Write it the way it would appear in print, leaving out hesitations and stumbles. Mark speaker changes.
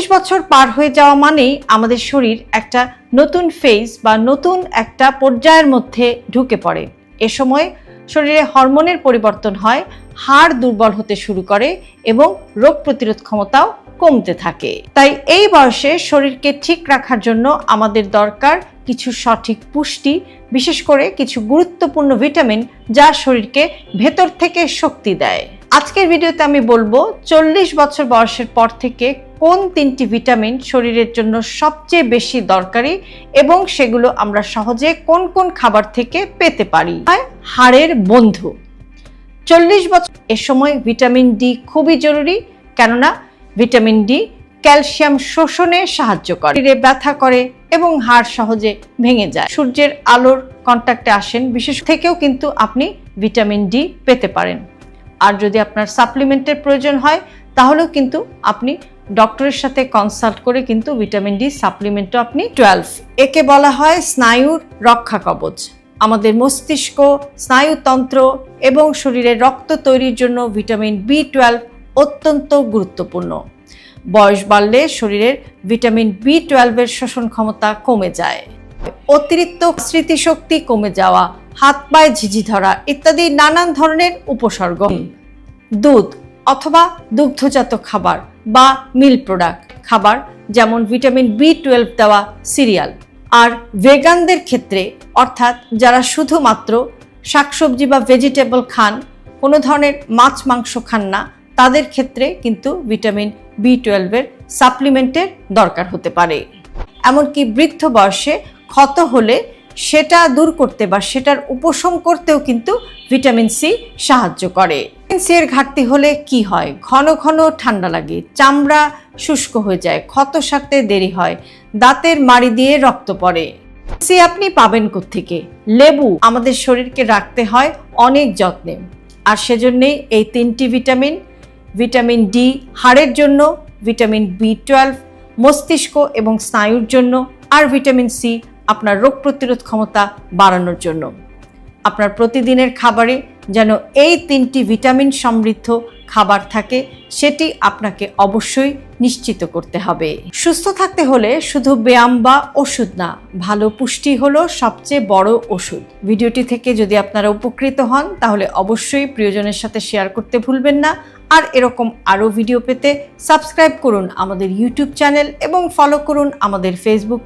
Speaker 1: 40 বছর পার হয়ে যাওয়া মানেই আমাদের শরীর একটা নতুন ফেজ বা নতুন একটা পর্যায়ের মধ্যে ঢুকে পড়ে। এ সময় শরীরে হরমোনের পরিবর্তন হয়, হাড় দুর্বল হতে শুরু করে এবং রোগ প্রতিরোধ ক্ষমতাও কমতে থাকে। তাই এই বয়সে শরীরকে ঠিক রাখার জন্য আমাদের দরকার কিছু সঠিক পুষ্টি, বিশেষ করে কিছু গুরুত্বপূর্ণ ভিটামিন যা শরীরকে ভেতর থেকে শক্তি দেয়। আজকের ভিডিওতে আমি বলবো 40 বছর বয়সের পর থেকে কোন 3টি ভিটামিন শরীরের জন্য সবচেয়ে বেশি দরকারি এবং সেগুলো আমরা সহজে কোন কোন খাবার থেকে পেতে পারি। হাড়ের বন্ধু। 40 বছর এ সময় ভিটামিন ডি খুবই জরুরি, কেননা ভিটামিন ডি ক্যালসিয়াম শোষণে সাহায্য করে, শরীরে ব্যথা করে এবং হাড় সহজে ভেঙে যায়। সূর্যের আলোর কন্ট্যাক্টে আসেন বিশেষ থেকেও কিন্তু আপনি ভিটামিন ডি পেতে পারেন। আর যদি আপনার সাপ্লিমেন্টের প্রয়োজন হয় তাহলেও কিন্তু আপনি ডক্টরের সাথে কনসাল্ট করে কিন্তু ভিটামিন ডি সাপ্লিমেন্টও আপনি 12। একে বলা হয় স্নায়ুর রক্ষা কবচ। আমাদের মস্তিষ্ক, স্নায়ুতন্ত্র এবং শরীরের রক্ত তৈরির জন্য ভিটামিন B12 অত্যন্ত গুরুত্বপূর্ণ। বয়স বাড়লে শরীরের ভিটামিন B12 এর শোষণ ক্ষমতা কমে যায়। অতিরিক্ত স্মৃতিশক্তি কমে যাওয়া, হাত পায়ে ঝিঝি ধরা ইত্যাদি নানান ধরনের উপসর্গ। দুধ অথবা দুগ্ধজাত খাবার বা মিল্ক প্রোডাক্ট খাবার, যেমন ভিটামিন B12 দেওয়া সিরিয়াল। আর ভেগানদের ক্ষেত্রে, অর্থাৎ যারা শুধুমাত্র শাকসবজি বা ভেজিটেবল খান, কোনো ধরনের মাছ মাংস খান না, তাদের ক্ষেত্রে কিন্তু ভিটামিন B12 এর সাপ্লিমেন্টের দরকার হতে পারে। এমনকি বৃদ্ধ বয়সে ক্ষত হলে সেটা দূর করতে বা সেটার উপশম করতেও কিন্তু ভিটামিন সি সাহায্য করে। ভিটামিন সি এর ঘাটতি হলে কি হয়? ঘন ঘন ঠান্ডা লাগে, চামড়া শুষ্ক হয়ে যায়, ক্ষত সারতে দেরি হয়, দাঁতের মাড়ি দিয়ে রক্ত পড়ে। সি আপনি পাবেন কোত্থেকে? লেবু আমাদের শরীরকে রাখতে হয় অনেক যত্নে, আর সেজন্যই এই 3টি ভিটামিন, ভিটামিন ডি হাড়ের জন্য, ভিটামিন B12 মস্তিষ্ক এবং স্নায়ুর জন্য, আর ভিটামিন সি আপনার রোগ প্রতিরোধ ক্ষমতা বাড়ানোর জন্য। আপনার প্রতিদিনের খাবারে যেন এই 3টি ভিটামিন সমৃদ্ধ খাবার থাকে, সেটি আপনাকে অবশ্যই নিশ্চিত করতে হবে। সুস্থ থাকতে হলে শুধু ব্যায়াম বা ওষুধ না, ভালো পুষ্টি হলো সবচেয়ে বড় ওষুধ। ভিডিওটি থেকে যদি আপনারা উপকৃত হন তাহলে অবশ্যই প্রিয়জনের সাথে শেয়ার করতে ভুলবেন না। আর এরকম আরও ভিডিও পেতে সাবস্ক্রাইব করুন আমাদের ইউটিউব চ্যানেল এবং ফলো করুন আমাদের ফেসবুক